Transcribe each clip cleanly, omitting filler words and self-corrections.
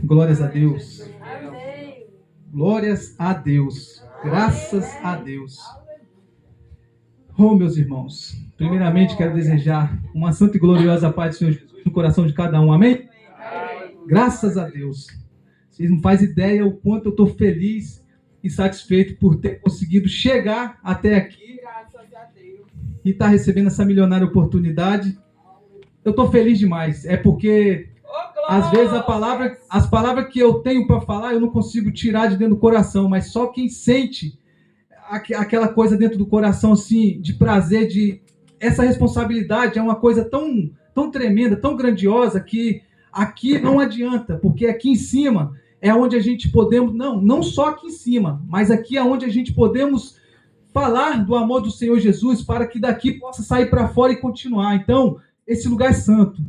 Glórias a Deus. Glórias a Deus. Graças a Deus. Oh, meus irmãos, primeiramente quero desejar uma santa e gloriosa paz do Senhor Jesus no coração de cada um. Amém? Graças a Deus. Vocês não fazem ideia o quanto eu estou feliz e satisfeito por ter conseguido chegar até aqui e estar recebendo essa milionária oportunidade. Eu estou feliz demais. É porque às vezes as palavras que eu tenho para falar eu não consigo tirar de dentro do coração, mas só quem sente aquela coisa dentro do coração, assim, de prazer, de essa responsabilidade é uma coisa tão tremenda, tão grandiosa, que aqui não adianta, porque aqui em cima é onde a gente podemos, não só aqui em cima, mas aqui é onde a gente podemos falar do amor do Senhor Jesus, para que daqui possa sair para fora e continuar. Então, esse lugar é santo.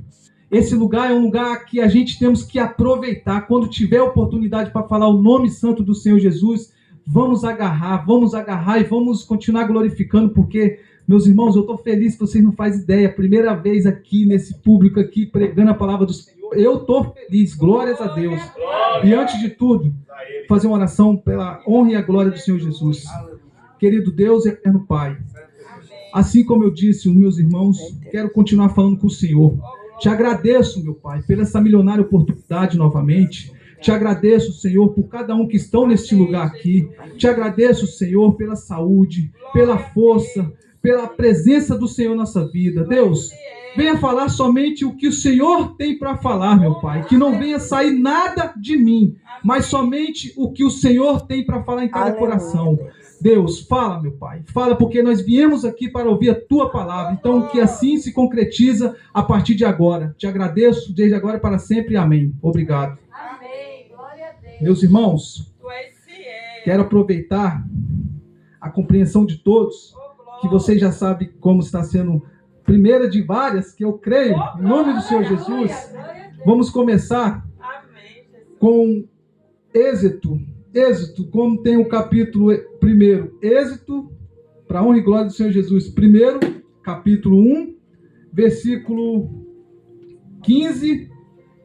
Esse lugar é um lugar que a gente temos que aproveitar. Quando tiver oportunidade para falar o nome santo do Senhor Jesus, vamos agarrar e vamos continuar glorificando, porque, meus irmãos, eu estou feliz que vocês não fazem ideia. Primeira vez aqui, nesse público aqui, pregando a palavra do Senhor. Eu estou feliz, glórias a Deus. E antes de tudo, fazer uma oração pela honra e a glória do Senhor Jesus. Querido Deus e eterno Pai, assim como eu disse, os meus irmãos, quero continuar falando com o Senhor. Te agradeço, meu Pai, pela essa milionária oportunidade novamente. Te agradeço, Senhor, por cada um que estão neste lugar aqui. Te agradeço, Senhor, pela saúde, pela força, pela presença do Senhor na nossa vida. Deus, venha falar somente o que o Senhor tem para falar, meu Pai. Que não venha sair nada de mim, mas somente o que o Senhor tem para falar em cada coração. Deus, fala, meu Pai. Fala, porque nós viemos aqui para ouvir a Tua palavra. Então, que assim se concretiza a partir de agora. Te agradeço desde agora para sempre. Amém. Obrigado. Meus irmãos, quero aproveitar a compreensão de todos, que vocês já sabem como está sendo primeira de várias, que eu creio, em nome do Senhor Jesus. Vamos começar com Êxodo, como tem o capítulo 1, Êxodo, para a honra e glória do Senhor Jesus. Primeiro, capítulo 1, versículo 15,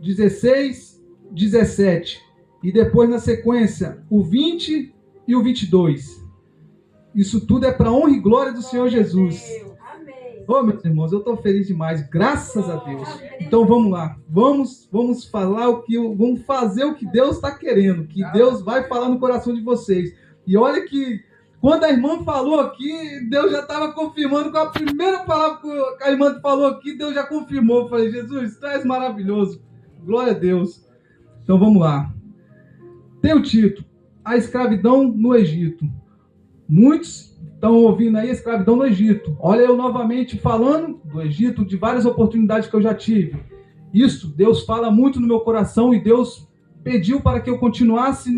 16, 17. E depois, na sequência, o 20 e o 22. Isso tudo é para a honra e glória do Senhor Jesus. Oh, meus irmãos, eu estou feliz demais, graças a Deus. Então vamos lá, vamos fazer o que Deus está querendo, que Deus vai falar no coração de vocês. E olha que quando a irmã falou aqui, Deus já estava confirmando com a primeira palavra que a irmã falou aqui, Deus já confirmou. Eu falei, Jesus, tu és maravilhoso, glória a Deus. Então vamos lá. Tem o título, A Escravidão no Egito. Muitos estão ouvindo aí a escravidão no Egito. Olha eu novamente falando do Egito, de várias oportunidades que eu já tive. Isso, Deus fala muito no meu coração e Deus pediu para que eu continuasse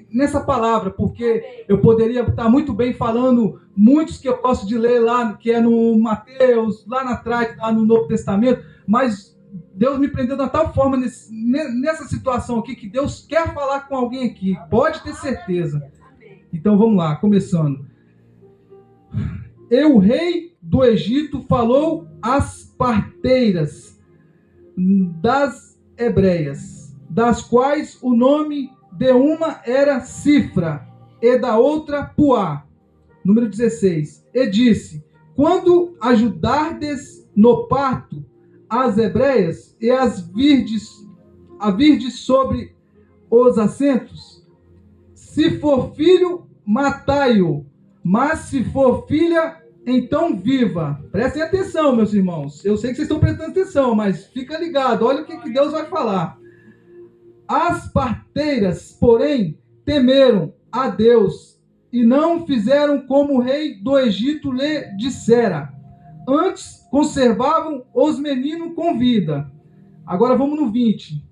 nessa palavra, porque eu poderia estar muito bem falando muitos que eu gosto de ler lá, que é no Mateus, lá atrás, lá no Novo Testamento, mas Deus me prendeu de tal forma nessa situação aqui, que Deus quer falar com alguém aqui, pode ter certeza. Então vamos lá, começando. E o rei do Egito falou às parteiras das hebreias, das quais o nome de uma era Cifra e da outra Puá. Número 16. E disse: quando ajudardes no parto as hebreias e a virdes sobre os assentos, se for filho, matai-o, mas se for filha, então viva. Prestem atenção, meus irmãos. Eu sei que vocês estão prestando atenção, mas fica ligado. Olha o que Deus vai falar. As parteiras, porém, temeram a Deus e não fizeram como o rei do Egito lhe dissera. Antes, conservavam os meninos com vida. Agora vamos no 20.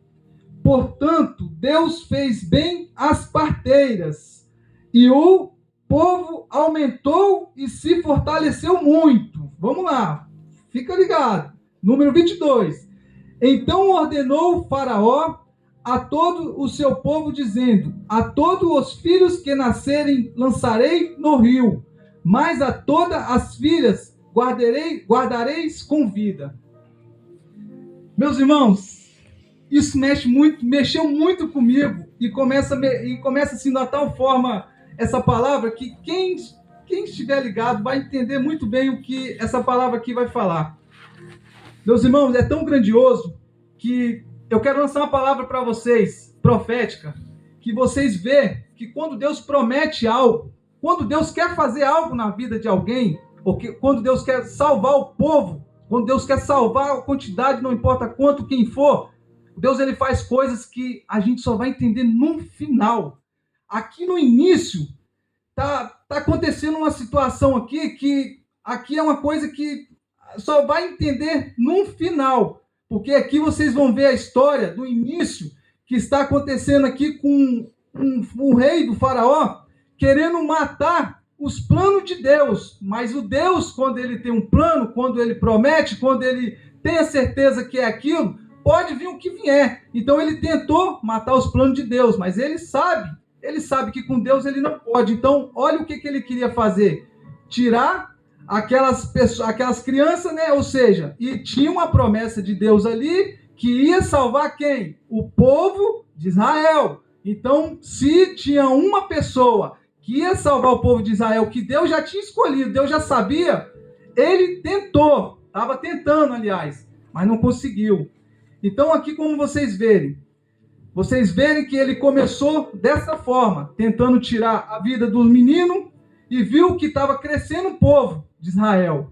Portanto, Deus fez bem às parteiras, e o povo aumentou e se fortaleceu muito. Vamos lá, fica ligado. Número 22. Então ordenou o faraó a todo o seu povo, dizendo: a todos os filhos que nascerem lançarei no rio, mas a todas as filhas guardareis com vida. Meus irmãos, isso mexeu muito comigo e começa assim, de tal forma essa palavra que quem estiver ligado vai entender muito bem o que essa palavra aqui vai falar. Meus irmãos, é tão grandioso que eu quero lançar uma palavra para vocês, profética, que vocês vê que quando Deus promete algo, quando Deus quer fazer algo na vida de alguém, ou quando Deus quer salvar o povo, quando Deus quer salvar a quantidade, não importa quanto, quem for, Deus ele faz coisas que a gente só vai entender no final. Aqui no início, tá acontecendo uma situação aqui que aqui é uma coisa que só vai entender no final. Porque aqui vocês vão ver a história do início que está acontecendo aqui com o rei do faraó querendo matar os planos de Deus. Mas o Deus, quando ele tem um plano, quando ele promete, quando ele tem a certeza que é aquilo, pode vir o que vier. Então ele tentou matar os planos de Deus, mas ele sabe que com Deus ele não pode. Então, olha o que ele queria fazer. Tirar aquelas crianças, né? Ou seja, e tinha uma promessa de Deus ali que ia salvar quem? O povo de Israel. Então, se tinha uma pessoa que ia salvar o povo de Israel, que Deus já tinha escolhido, Deus já sabia, ele tentou, estava tentando, aliás, mas não conseguiu. Então, aqui como vocês verem que ele começou dessa forma, tentando tirar a vida do menino, e viu que estava crescendo o povo de Israel.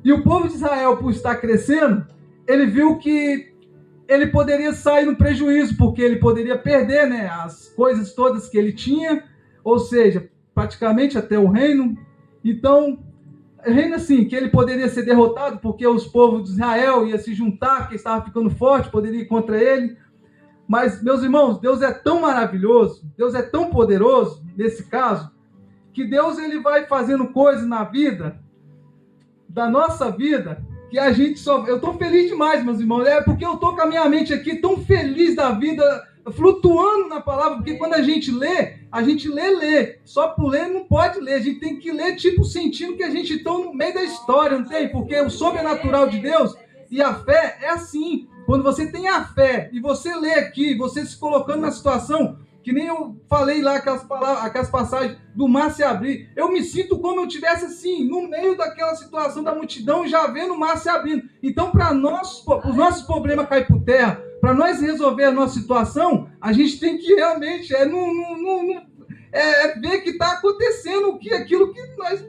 E o povo de Israel, por estar crescendo, ele viu que ele poderia sair no prejuízo, porque ele poderia perder, né, as coisas todas que ele tinha, ou seja, praticamente até o reino. Então, reino assim, que ele poderia ser derrotado, porque os povos de Israel iam se juntar, porque estava ficando forte, poderia ir contra ele. Mas, meus irmãos, Deus é tão maravilhoso, Deus é tão poderoso, nesse caso, que Deus ele vai fazendo coisas na vida, da nossa vida, que a gente só... Eu estou feliz demais, meus irmãos, porque eu estou com a minha mente aqui tão feliz da vida, flutuando na palavra, porque quando a gente lê, só por ler não pode ler, a gente tem que ler tipo sentindo que a gente está no meio da história, não tem? Porque o sobrenatural de Deus e a fé é assim, quando você tem a fé e você lê aqui, você se colocando na situação, que nem eu falei lá aquelas passagens do mar se abrir, eu me sinto como eu estivesse assim, no meio daquela situação da multidão, já vendo o mar se abrindo. Então, para os nossos problemas cair por terra, para nós resolver a nossa situação, a gente tem que realmente ver que está acontecendo aquilo que nós...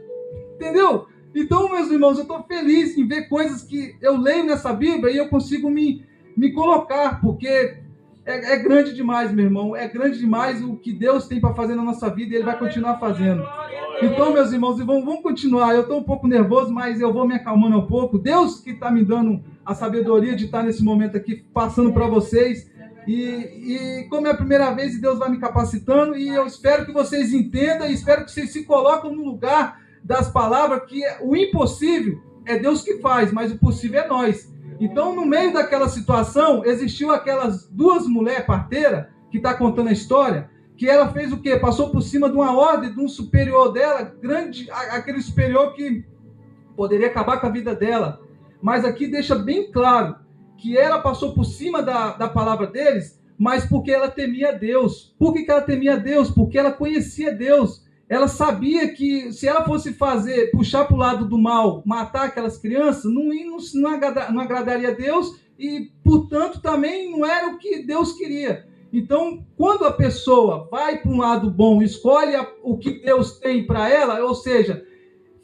Entendeu? Então, meus irmãos, eu estou feliz em ver coisas que eu leio nessa Bíblia e eu consigo me colocar, porque é grande demais, meu irmão. É grande demais o que Deus tem para fazer na nossa vida e Ele vai continuar fazendo. Então, meus irmãos, vamos continuar. Eu estou um pouco nervoso, mas eu vou me acalmando um pouco. Deus que está me dando a sabedoria de estar nesse momento aqui, passando para vocês. E como é a primeira vez, Deus vai me capacitando. E eu espero que vocês entendam e espero que vocês se colocam no lugar das palavras, que o impossível é Deus que faz, mas o possível é nós. Então, no meio daquela situação, existiu aquelas duas mulheres parteiras, que está contando a história, que ela fez o quê? Passou por cima de uma ordem de um superior dela, grande, aquele superior que poderia acabar com a vida dela. Mas aqui deixa bem claro que ela passou por cima da palavra deles, mas porque ela temia Deus. Por que ela temia Deus? Porque ela conhecia Deus. Ela sabia que se ela fosse puxar para o lado do mal, matar aquelas crianças, não agradaria a Deus e, portanto, também não era o que Deus queria. Então, quando a pessoa vai para um lado bom, escolhe o que Deus tem para ela, ou seja,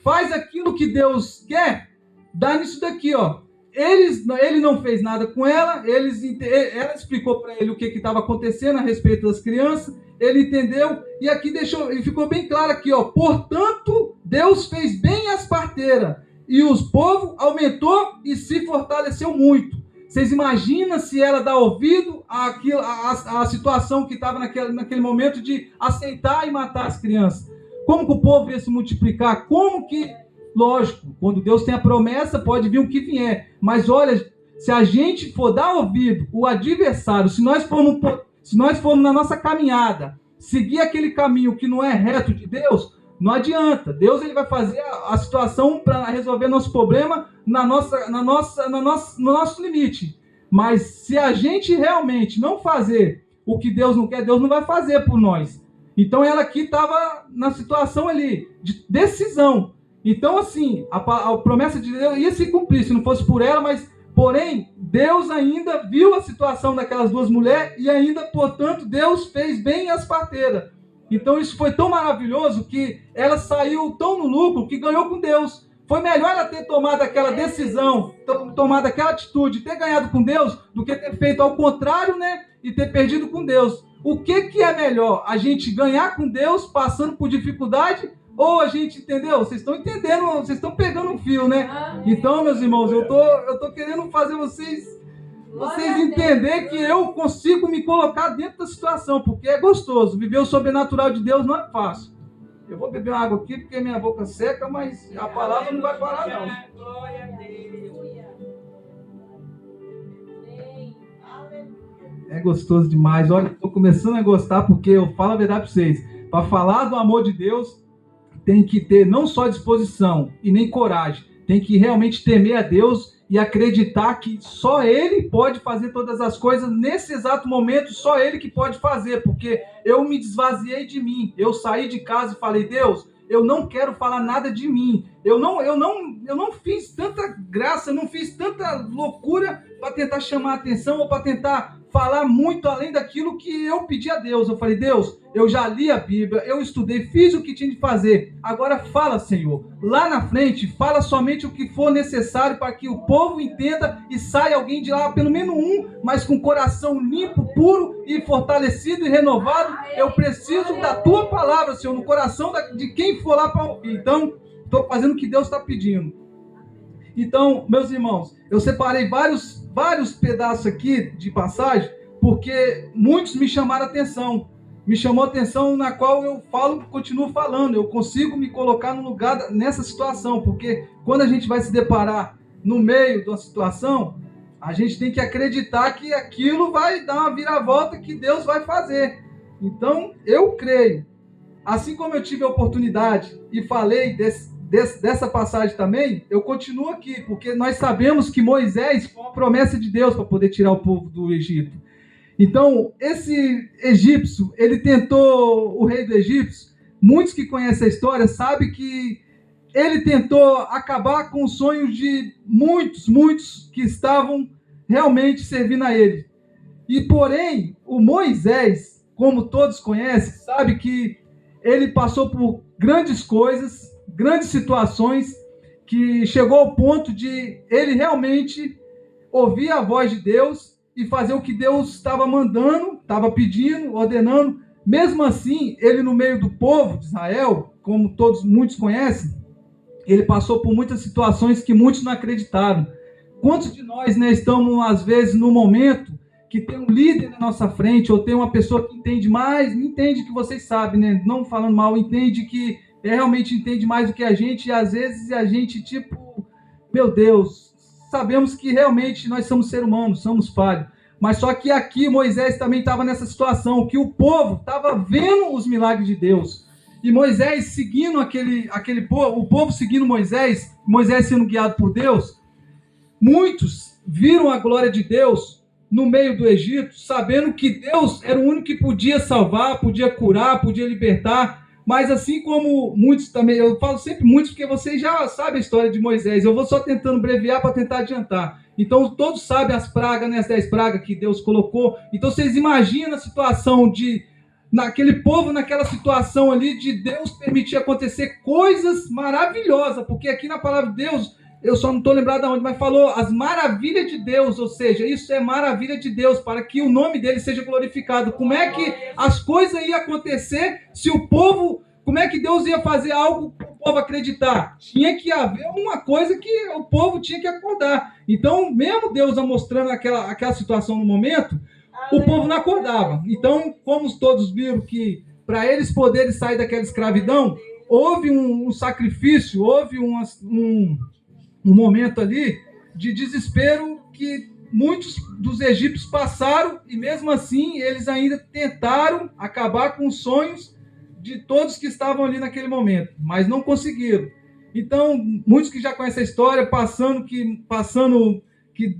faz aquilo que Deus quer, dá nisso daqui, ó. Ele não fez nada com ela, ela explicou para ele o que estava acontecendo a respeito das crianças, ele entendeu, e aqui ficou bem claro aqui, ó. Portanto, Deus fez bem as parteiras, e os povos aumentou e se fortaleceu muito. Vocês imaginam se ela dá ouvido à situação que estava naquele momento de aceitar e matar as crianças? Como que o povo ia se multiplicar? Como que... Lógico, quando Deus tem a promessa, pode vir o que vier. Mas olha, se a gente for dar ouvido, o adversário, se nós formos na nossa caminhada, seguir aquele caminho que não é reto de Deus, não adianta. Deus ele vai fazer a situação para resolver nosso problema no nosso limite. Mas se a gente realmente não fazer o que Deus não quer, Deus não vai fazer por nós. Então ela aqui estava na situação ali de decisão. Então, assim, a promessa de Deus ia se cumprir, se não fosse por ela, mas, porém, Deus ainda viu a situação daquelas duas mulheres e ainda, portanto, Deus fez bem as parteiras. Então, isso foi tão maravilhoso que ela saiu tão no lucro que ganhou com Deus. Foi melhor ela ter tomado aquela decisão, tomado aquela atitude, ter ganhado com Deus, do que ter feito ao contrário, né? E ter perdido com Deus. O que é melhor? A gente ganhar com Deus, passando por dificuldade, ou a gente, entendeu? Vocês estão entendendo, vocês estão pegando um fio, né? Então, meus irmãos, eu tô querendo fazer vocês entenderem que eu consigo me colocar dentro da situação, porque é gostoso. Viver o sobrenatural de Deus não é fácil. Eu vou beber uma água aqui porque minha boca seca, mas a palavra não vai parar, não. Glória a Deus. É gostoso demais. Olha, estou começando a gostar porque eu falo a verdade para vocês. Para falar do amor de Deus, tem que ter não só disposição e nem coragem. Tem que realmente temer a Deus e acreditar que só Ele pode fazer todas as coisas nesse exato momento, só Ele que pode fazer, porque eu me desvaziei de mim. Eu saí de casa e falei: Deus, eu não quero falar nada de mim. Eu não fiz tanta graça, eu não fiz tanta loucura para tentar chamar a atenção ou para tentar falar muito além daquilo que eu pedi a Deus. Eu falei: Deus, eu já li a Bíblia, eu estudei, fiz o que tinha de fazer. Agora fala, Senhor. Lá na frente, fala somente o que for necessário para que o povo entenda e saia alguém de lá, pelo menos um, mas com coração limpo, puro e fortalecido e renovado. Eu preciso da Tua palavra, Senhor, no coração de quem for lá para ouvir. Então, estou fazendo o que Deus está pedindo. Então, meus irmãos, eu separei vários pedaços aqui de passagem, porque muitos me chamaram a atenção. Me chamou a atenção na qual eu continuo falando. Eu consigo me colocar no lugar nessa situação, porque quando a gente vai se deparar no meio de uma situação, a gente tem que acreditar que aquilo vai dar uma viravolta que Deus vai fazer. Então, eu creio. Assim como eu tive a oportunidade e falei dessa passagem também, eu continuo aqui, porque nós sabemos que Moisés foi uma promessa de Deus para poder tirar o povo do Egito. Então, esse egípcio, ele tentou, o rei do Egito, muitos que conhecem a história sabem que ele tentou acabar com os sonhos de muitos que estavam realmente servindo a ele. E porém, o Moisés, como todos conhecem, sabe que ele passou por grandes coisas, grandes situações, que chegou ao ponto de ele realmente ouvir a voz de Deus e fazer o que Deus estava mandando, estava pedindo, ordenando. Mesmo assim, ele no meio do povo de Israel, como muitos conhecem, ele passou por muitas situações que muitos não acreditaram. Quantos de nós, né, estamos às vezes no momento que tem um líder na nossa frente, ou tem uma pessoa que entende mais, entende que vocês sabem, né, não falando mal, entende que realmente entende mais do que a gente, e às vezes a gente, tipo, meu Deus, sabemos que realmente nós somos seres humanos, somos falhos. Mas só que aqui Moisés também estava nessa situação, que o povo estava vendo os milagres de Deus. E Moisés seguindo aquele povo, o povo seguindo Moisés sendo guiado por Deus, muitos viram a glória de Deus no meio do Egito, sabendo que Deus era o único que podia salvar, podia curar, podia libertar. Mas assim como muitos também, eu falo sempre muitos porque vocês já sabem a história de Moisés, eu vou só tentando abreviar para tentar adiantar. Então todos sabem as pragas, né, as 10 pragas que Deus colocou. Então vocês imaginam a situação naquele povo, naquela situação ali de Deus permitir acontecer coisas maravilhosas, porque aqui na palavra de Deus, eu só não estou lembrado de onde, mas falou as maravilhas de Deus, ou seja, isso é maravilha de Deus, para que o nome dele seja glorificado. Como é que as coisas iam acontecer se o povo, como é que Deus ia fazer algo para o povo acreditar? Tinha que haver uma coisa que o povo tinha que acordar. Então, mesmo Deus mostrando aquela situação no momento, o povo não acordava. Então, como todos viram que para eles poderem sair daquela escravidão, houve um sacrifício, houve um momento ali de desespero que muitos dos egípcios passaram, e mesmo assim eles ainda tentaram acabar com os sonhos de todos que estavam ali naquele momento, mas não conseguiram. Então, muitos que já conhecem a história, passando que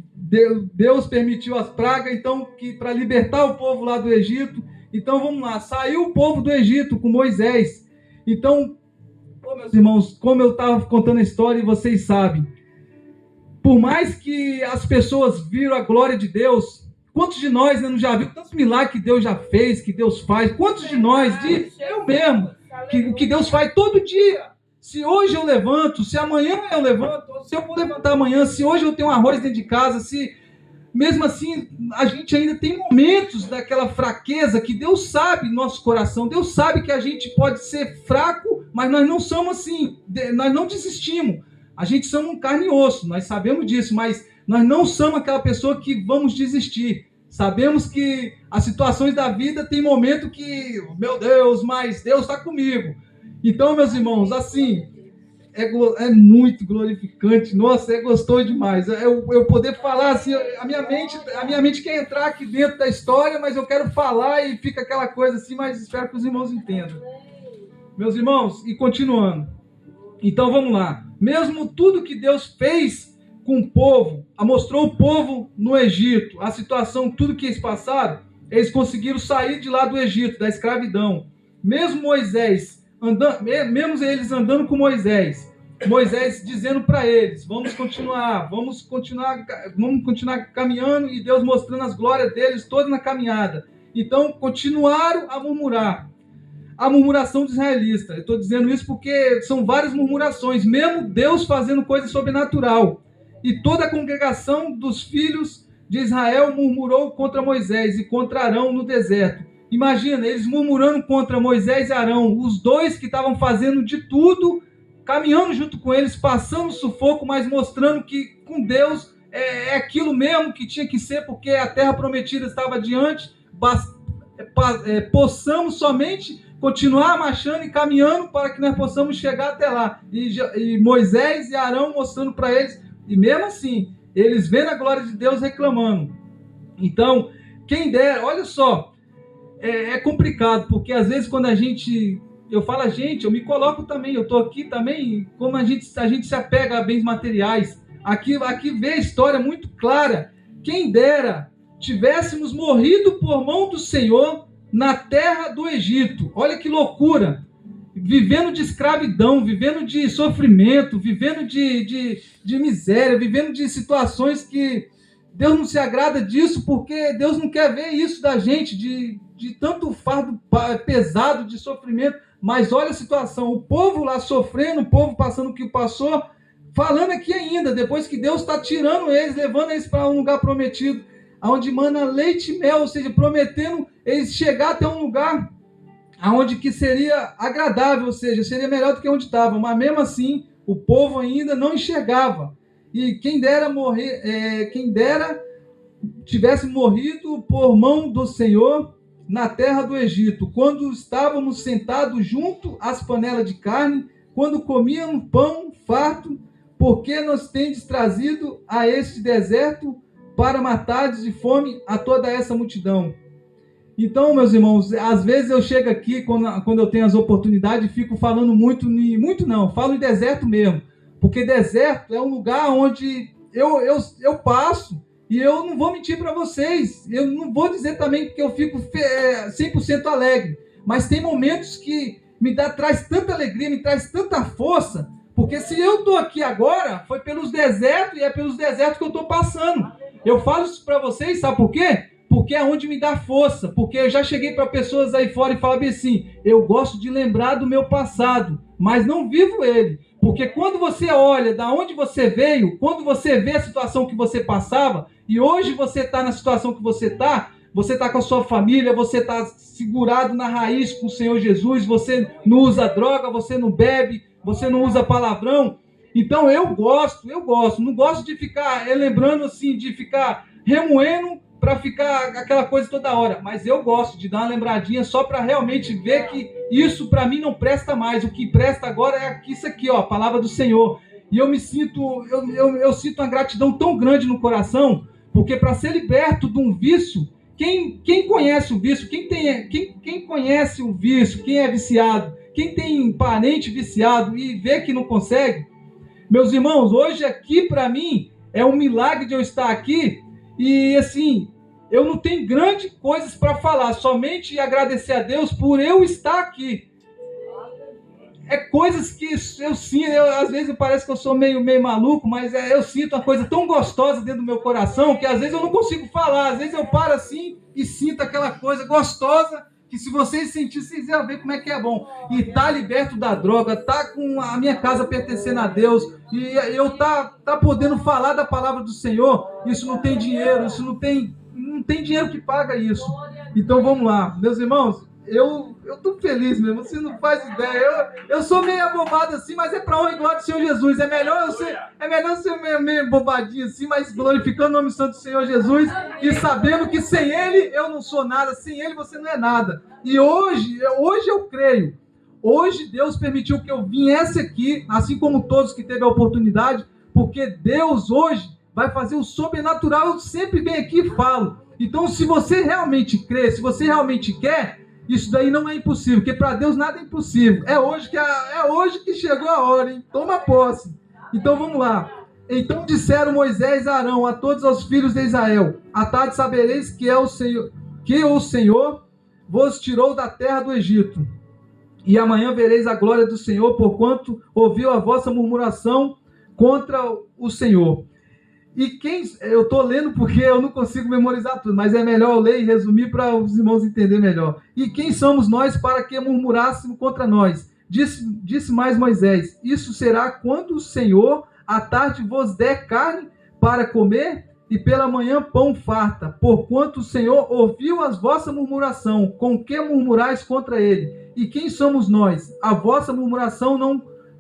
Deus permitiu as pragas, então, para libertar o povo lá do Egito. Então, vamos lá, saiu o povo do Egito com Moisés. Então, meus irmãos, como eu estava contando a história e vocês sabem, por mais que as pessoas viram a glória de Deus, quantos de nós não já viu tantos milagres que Deus já fez, que Deus faz? Quantos de nós, eu mesmo, o que Deus faz todo dia? Se hoje eu levanto, se amanhã eu levanto, se eu vou levantar amanhã, se hoje eu tenho um arroz dentro de casa, se mesmo assim a gente ainda tem momentos daquela fraqueza que Deus sabe no nosso coração, Deus sabe que a gente pode ser fraco, mas nós não somos assim, nós não desistimos. A gente somos carne e osso, nós sabemos disso, mas nós não somos aquela pessoa que vamos desistir. Sabemos que as situações da vida tem momento que, meu Deus, mas Deus está comigo. Então, meus irmãos, assim, é muito glorificante. Nossa, é gostoso demais. Eu poder falar assim, a minha mente quer entrar aqui dentro da história, mas eu quero falar e fica aquela coisa assim, mas espero que os irmãos entendam. Meus irmãos, e continuando. Então, vamos lá. Mesmo tudo que Deus fez com o povo, mostrou o povo no Egito, a situação, tudo que eles passaram, eles conseguiram sair de lá do Egito, da escravidão. Mesmo eles andando com Moisés dizendo para eles, vamos continuar caminhando, e Deus mostrando as glórias deles todas na caminhada. Então, continuaram a murmurar. A murmuração dos israelitas. Eu estou dizendo isso porque são várias murmurações, mesmo Deus fazendo coisa sobrenatural. E toda a congregação dos filhos de Israel murmurou contra Moisés e contra Arão no deserto. Imagina, eles murmurando contra Moisés e Arão, os dois que estavam fazendo de tudo, caminhando junto com eles, passando sufoco, mas mostrando que com Deus é aquilo mesmo que tinha que ser, porque a terra prometida estava adiante. Possamos somente continuar marchando e caminhando para que nós possamos chegar até lá. E Moisés e Arão mostrando para eles, e mesmo assim, eles vendo a glória de Deus reclamando. Então, quem dera, olha só, é complicado, porque às vezes quando eu falo a gente, eu me coloco também, eu estou aqui também, como a gente se apega a bens materiais. Aqui vê a história muito clara. Quem dera tivéssemos morrido por mão do Senhor na terra do Egito. Olha que loucura! Vivendo de escravidão, vivendo de sofrimento, vivendo de miséria, vivendo de situações que Deus não se agrada disso, porque Deus não quer ver isso da gente, de tanto fardo pesado de sofrimento. Mas olha a situação, o povo lá sofrendo, o povo passando o que passou, falando aqui ainda, depois que Deus está tirando eles, levando eles para um lugar prometido, onde mana leite e mel, ou seja, prometendo eles chegar até um lugar onde que seria agradável, ou seja, seria melhor do que onde estavam, mas mesmo assim, o povo ainda não enxergava. E quem dera tivesse morrido por mão do Senhor na terra do Egito, quando estávamos sentados junto às panelas de carne, quando comíamos pão farto, porque nos tendes trazido a este deserto para matardes de fome a toda essa multidão. Então, meus irmãos, às vezes eu chego aqui, quando eu tenho as oportunidades, fico falando falo em deserto mesmo, porque deserto é um lugar onde eu passo, e eu não vou mentir para vocês, eu não vou dizer também que eu fico 100% alegre, mas tem momentos que traz tanta alegria, me traz tanta força, porque se eu estou aqui agora, foi pelos desertos, e é pelos desertos que eu estou passando. Eu falo isso para vocês, sabe por quê? Porque é onde me dá força, porque eu já cheguei para pessoas aí fora e falei assim, eu gosto de lembrar do meu passado, mas não vivo ele, porque quando você olha da onde você veio, quando você vê a situação que você passava, e hoje você está na situação que você está com a sua família, você está segurado na raiz com o Senhor Jesus, você não usa droga, você não bebe, você não usa palavrão. Então eu não gosto de ficar lembrando assim, de ficar remoendo para ficar aquela coisa toda hora, mas eu gosto de dar uma lembradinha só para realmente ver que isso para mim não presta mais, o que presta agora é isso aqui, ó, a palavra do Senhor. E eu sinto uma gratidão tão grande no coração, porque para ser liberto de um vício, quem conhece o vício, quem conhece o vício, quem é viciado, quem tem parente viciado e vê que não consegue, meus irmãos, hoje aqui para mim É um milagre de eu estar aqui e, assim, eu não tenho grandes coisas para falar, somente agradecer a Deus por eu estar aqui. É coisas que eu sinto, às vezes parece que eu sou meio maluco, mas eu sinto uma coisa tão gostosa dentro do meu coração que às vezes eu não consigo falar, às vezes eu paro assim e sinto aquela coisa gostosa que se vocês sentirem, vocês iam ver como é que é bom. E tá liberto da droga, tá com a minha casa pertencendo a Deus, e eu tá podendo falar da palavra do Senhor. Isso não tem dinheiro, isso não tem dinheiro que paga isso. Então vamos lá, meus irmãos, eu tô feliz mesmo, você não faz ideia. Eu sou meio abobado assim, mas é para honra e glória do Senhor Jesus. É melhor eu ser meio bobadinho assim, mas glorificando o nome santo do Senhor Jesus e sabendo que sem Ele eu não sou nada, sem Ele você não é nada. E hoje eu creio. Hoje Deus permitiu que eu viesse aqui, assim como todos que teve a oportunidade, porque Deus hoje vai fazer o sobrenatural. Eu sempre venho aqui e falo. Então, se você realmente crê, se você realmente quer, isso daí não é impossível, porque para Deus nada é impossível. É hoje que chegou a hora, hein? Toma posse. Então vamos lá. Então disseram Moisés e Arão a todos os filhos de Israel: à tarde sabereis que o Senhor vos tirou da terra do Egito. E amanhã vereis a glória do Senhor, porquanto ouviu a vossa murmuração contra o Senhor. E eu estou lendo porque eu não consigo memorizar tudo, mas é melhor eu ler e resumir para os irmãos entenderem melhor. E quem somos nós para que murmurássemos contra nós? Disse mais Moisés: isso será quando o Senhor à tarde vos der carne para comer e pela manhã pão farta, porquanto o Senhor ouviu as vossa murmuração, com que murmurais contra ele? E quem somos nós? A vossa murmuração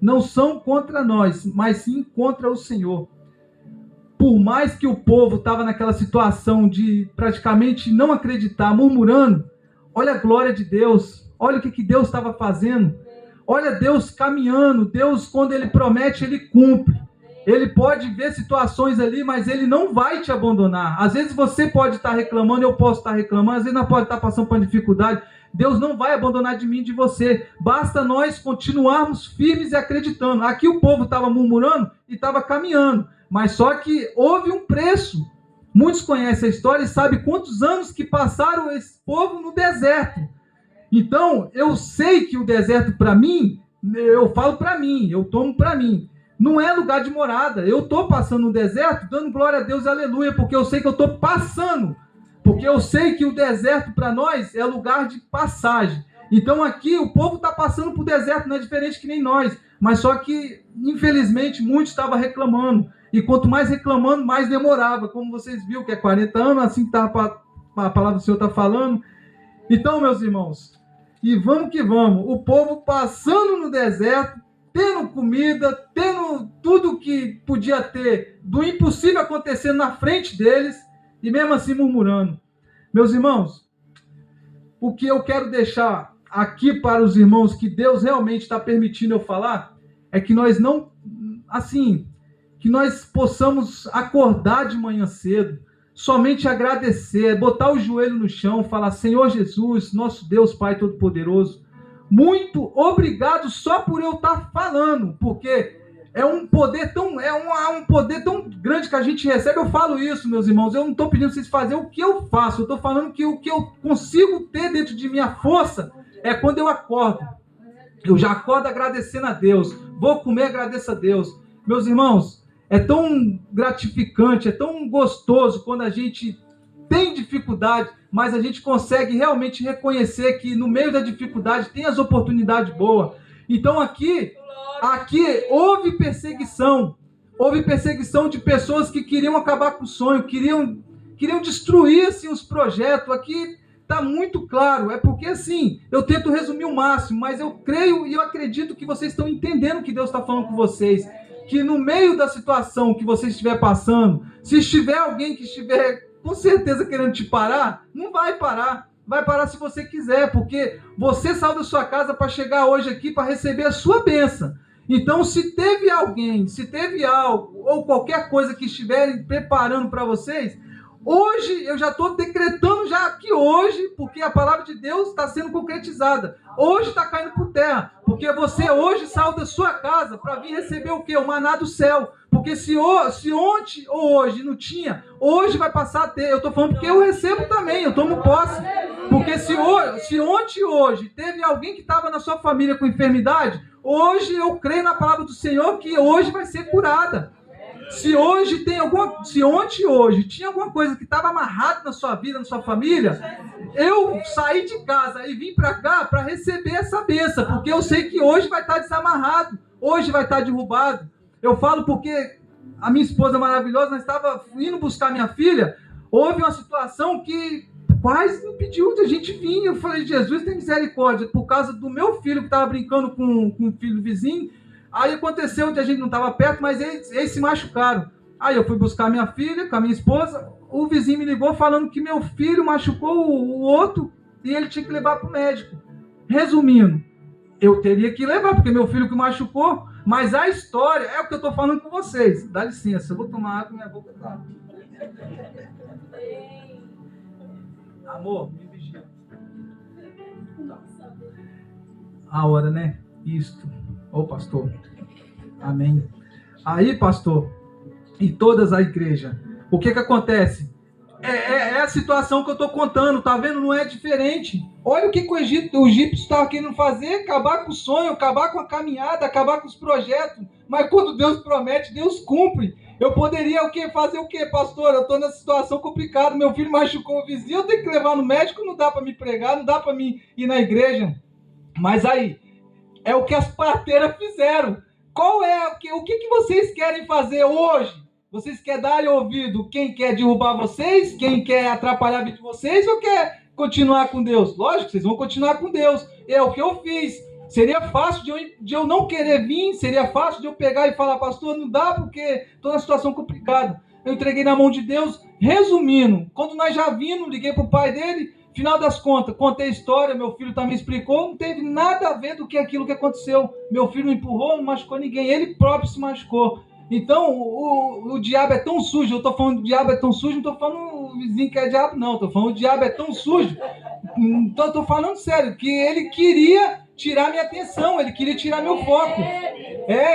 não são contra nós, mas sim contra o Senhor. Por mais que o povo estava naquela situação de praticamente não acreditar, murmurando, olha a glória de Deus, olha o que Deus estava fazendo, olha Deus caminhando. Deus, quando Ele promete, Ele cumpre. Ele pode ver situações ali, mas Ele não vai te abandonar. Às vezes você pode estar reclamando, eu posso estar reclamando, às vezes nós pode estar passando por uma dificuldade. Deus não vai abandonar de mim e de você. Basta nós continuarmos firmes e acreditando. Aqui o povo estava murmurando e estava caminhando. Mas só que houve um preço. Muitos conhecem a história e sabem quantos anos que passaram esse povo no deserto. Então, eu sei que o deserto para mim, eu falo para mim, eu tomo para mim, não é lugar de morada. Eu estou passando no deserto, dando glória a Deus, aleluia, porque eu sei que eu estou passando. Porque eu sei que o deserto para nós é lugar de passagem. Então aqui o povo está passando por deserto, não é diferente que nem nós. Mas só que, infelizmente, muitos estavam reclamando. E quanto mais reclamando, mais demorava. Como vocês viram, que é 40 anos, assim que a palavra do Senhor está falando. Então, meus irmãos, e vamos que vamos. O povo passando no deserto, tendo comida, tendo tudo que podia ter, do impossível acontecendo na frente deles, e mesmo assim murmurando. Meus irmãos, o que eu quero deixar aqui para os irmãos, que Deus realmente está permitindo eu falar, é que nós não, assim, que nós possamos acordar de manhã cedo, somente agradecer, botar o joelho no chão, falar: Senhor Jesus, nosso Deus Pai Todo-Poderoso, muito obrigado só por eu estar falando, porque é um poder tão grande que a gente recebe. Eu falo isso, meus irmãos, eu não estou pedindo vocês fazerem o que eu faço, eu estou falando que o que eu consigo ter dentro de minha força é quando eu acordo. Eu já acordo agradecendo a Deus, vou comer, agradeço a Deus. Meus irmãos, é tão gratificante, é tão gostoso quando a gente tem dificuldade, mas a gente consegue realmente reconhecer que no meio da dificuldade tem as oportunidades boas. Então aqui houve perseguição de pessoas que queriam acabar com o sonho, queriam destruir assim, os projetos. Aqui está muito claro, é porque assim, eu tento resumir o máximo, mas eu creio e eu acredito que vocês estão entendendo o que Deus está falando com vocês, que no meio da situação que você estiver passando, se estiver alguém que estiver com certeza querendo te parar, não vai parar. Vai parar se você quiser, porque você saiu da sua casa para chegar hoje aqui para receber a sua bênção. Então, se teve alguém, se teve algo, ou qualquer coisa que estiverem preparando para vocês, hoje eu já estou decretando já aqui hoje, porque a palavra de Deus está sendo concretizada. Hoje está caindo por terra, porque você hoje saiu da sua casa para vir receber o quê? O maná do céu. Porque se ontem ou hoje não tinha, hoje vai passar a ter. Eu estou falando porque eu recebo também, eu tomo posse. Porque se ontem ou hoje teve alguém que estava na sua família com enfermidade, hoje eu creio na palavra do Senhor que hoje vai ser curada. Se ontem e hoje tinha alguma coisa que estava amarrada na sua vida, na sua família, eu saí de casa e vim para cá para receber essa bênção, porque eu sei que hoje vai estar desamarrado, hoje vai estar derrubado. Eu falo porque a minha esposa maravilhosa, nós estava indo buscar minha filha, houve uma situação que quase impediu de a gente vir. Eu falei, Jesus tem misericórdia, por causa do meu filho que estava brincando com o filho do vizinho. Aí aconteceu que a gente não estava perto, mas eles se machucaram. Aí eu fui buscar minha filha com a minha esposa, o vizinho me ligou falando que meu filho machucou o outro e ele tinha que levar para o médico. Resumindo, eu teria que levar, porque meu filho que machucou, mas a história é o que eu estou falando com vocês. Dá licença, eu vou tomar água e minha boca tá. Amor, me vigia. A hora, né? Isto. Ô, pastor. Amém. Aí, pastor, e todas a igreja, o que acontece? É a situação que eu estou contando, tá vendo? Não é diferente. Olha o que o egípcio estava querendo fazer, acabar com o sonho, acabar com a caminhada, acabar com os projetos. Mas quando Deus promete, Deus cumpre. Eu poderia fazer o quê, pastor? Eu estou nessa situação complicada, meu filho machucou o vizinho, eu tenho que levar no médico, não dá para me pregar, não dá para mim ir na igreja. Mas aí, é o que as parteiras fizeram. O que vocês querem fazer hoje? Vocês querem dar ouvido quem quer derrubar vocês? Quem quer atrapalhar a vida de vocês? Ou quer continuar com Deus? Lógico, vocês vão continuar com Deus. É o que eu fiz. Seria fácil de eu não querer vir? Seria fácil de eu pegar e falar, pastor, não dá porque estou na situação complicada. Eu entreguei na mão de Deus. Resumindo, quando nós já vimos, liguei para o pai dele, final das contas, contei a história, meu filho também explicou, não teve nada a ver do que aquilo que aconteceu. Meu filho não empurrou, não machucou ninguém, ele próprio se machucou. Então, o diabo é tão sujo, eu estou falando do diabo é tão sujo, não estou falando o vizinho que é diabo, não, estou falando o diabo é tão sujo, então estou falando sério, que ele queria tirar minha atenção, ele queria tirar meu foco.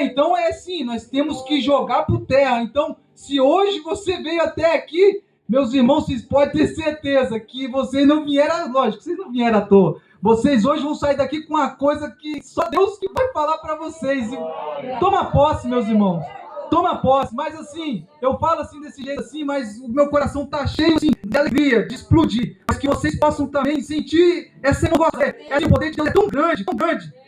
Então é assim, nós temos que jogar por terra. Então, se hoje você veio até aqui, meus irmãos, vocês podem ter certeza que vocês não vieram, lógico, vocês não vieram à toa. Vocês hoje vão sair daqui com uma coisa que só Deus que vai falar para vocês. Toma posse, meus irmãos. Toma posse. Mas assim, eu falo assim desse jeito assim, mas o meu coração tá cheio assim, de alegria, de explodir. Mas que vocês possam também sentir esse poder de Deus é tão grande,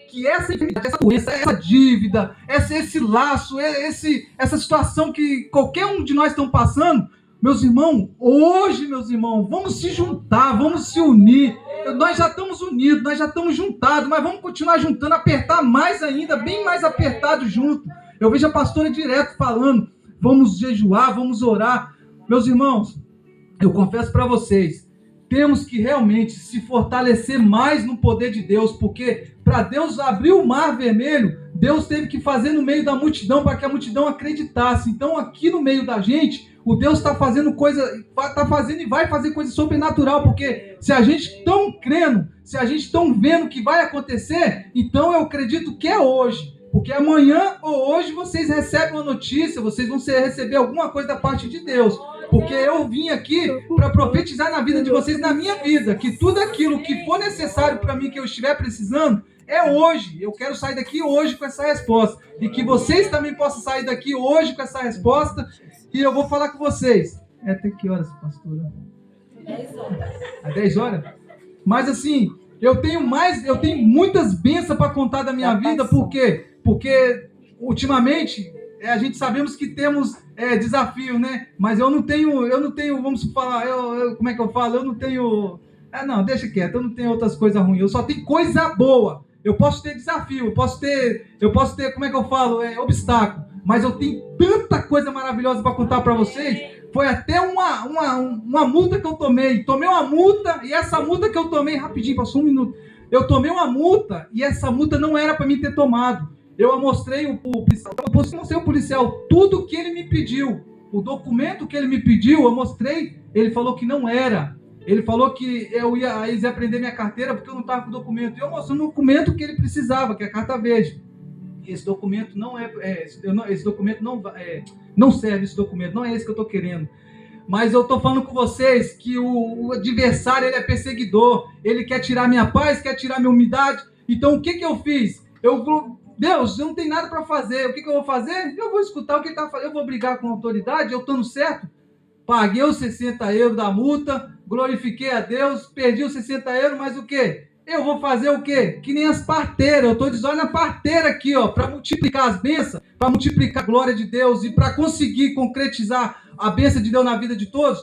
que essa enfermidade, essa doença, essa dívida, esse laço, essa situação que qualquer um de nós estão passando, meus irmãos, hoje, vamos se juntar, vamos se unir. Nós já estamos unidos, nós já estamos juntados, mas vamos continuar juntando, apertar mais ainda, bem mais apertado junto. Eu vejo a pastora direto falando, vamos jejuar, vamos orar. Meus irmãos, eu confesso para vocês, temos que realmente se fortalecer mais no poder de Deus, porque para Deus abrir o mar vermelho, Deus teve que fazer no meio da multidão para que a multidão acreditasse. Então aqui no meio da gente, o Deus está fazendo está fazendo e vai fazer coisa sobrenatural, porque se a gente estão crendo, se a gente estão vendo que vai acontecer, então eu acredito que é hoje. Porque amanhã ou hoje vocês recebem uma notícia, vocês vão receber alguma coisa da parte de Deus. Porque eu vim aqui para profetizar na vida de vocês, na minha vida, que tudo aquilo que for necessário para mim, que eu estiver precisando, é hoje. Eu quero sair daqui hoje com essa resposta. E que vocês também possam sair daqui hoje com essa resposta. E eu vou falar com vocês. Até que horas, pastora? 10 horas. Às 10 horas? Mas assim, eu tenho muitas bênçãos para contar da minha vida, por quê? Porque ultimamente a gente sabemos que temos desafio, né? Mas eu não tenho, vamos falar, como é que eu falo? Eu não tenho, não, deixa quieto, eu não tenho outras coisas ruins, eu só tenho coisa boa. Eu posso ter desafio, eu posso ter, como é que eu falo? Obstáculo. Mas eu tenho tanta coisa maravilhosa para contar para vocês. Foi até uma multa que eu tomei. Tomei uma multa e essa multa que eu tomei, rapidinho, passou 1 minuto. Eu tomei uma multa e essa multa não era para mim ter tomado. Eu mostrei o policial tudo que ele me pediu. O documento que ele me pediu, eu mostrei. Ele falou que não era. Ele falou que eles iam prender minha carteira porque eu não estava com o documento. E eu mostrei o documento que ele precisava, que é a carta verde. esse documento não esse documento não serve, esse documento, não é esse que eu estou querendo. Mas eu estou falando com vocês que o adversário, ele é perseguidor, ele quer tirar minha paz, quer tirar minha umidade. Então o que eu fiz? Deus, eu não tenho nada para fazer, o que eu vou fazer? Eu vou escutar o que ele está fazendo, eu vou brigar com a autoridade, eu estou no certo. Paguei os 60 euros da multa, glorifiquei a Deus, perdi os 60 euros, mas o quê? Eu vou fazer o quê? Que nem as parteiras. Eu estou dizendo a parteira aqui, ó, para multiplicar as bênçãos, para multiplicar a glória de Deus e para conseguir concretizar a bênção de Deus na vida de todos,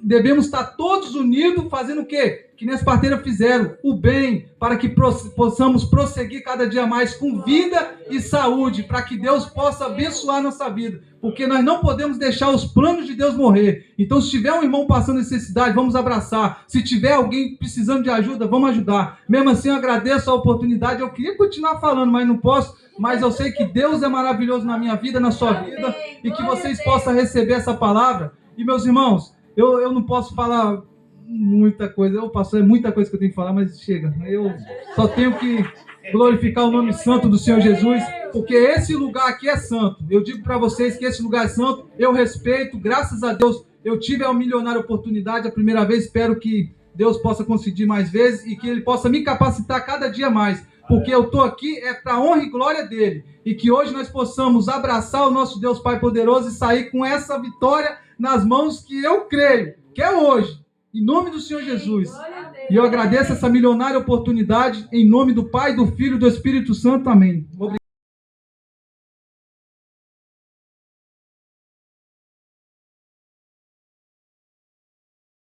devemos estar todos unidos fazendo o quê? Que nem as parteiras fizeram, o bem, para que possamos prosseguir cada dia mais com vida e saúde, para que Deus possa abençoar a nossa vida, porque nós não podemos deixar os planos de Deus morrer. Então, se tiver um irmão passando necessidade, vamos abraçar. Se tiver alguém precisando de ajuda, vamos ajudar. Mesmo assim, eu agradeço a oportunidade. Eu queria continuar falando, mas não posso. Mas eu sei que Deus é maravilhoso na minha vida, na sua vida, e que vocês possam receber essa palavra. E, meus irmãos, eu não posso falar muita coisa. É muita coisa que eu tenho que falar, mas chega. Eu só tenho que glorificar o nome santo do Senhor Jesus, porque esse lugar aqui é santo. Eu digo para vocês que esse lugar é santo, eu respeito, graças a Deus, eu tive a milionária oportunidade a primeira vez, espero que Deus possa conceder mais vezes e que Ele possa me capacitar cada dia mais, porque eu estou aqui para a honra e glória dele, e que hoje nós possamos abraçar o nosso Deus Pai poderoso e sair com essa vitória nas mãos que eu creio, que é hoje, em nome do Senhor Jesus. E eu agradeço essa milionária oportunidade, em nome do Pai, do Filho e do Espírito Santo. Amém.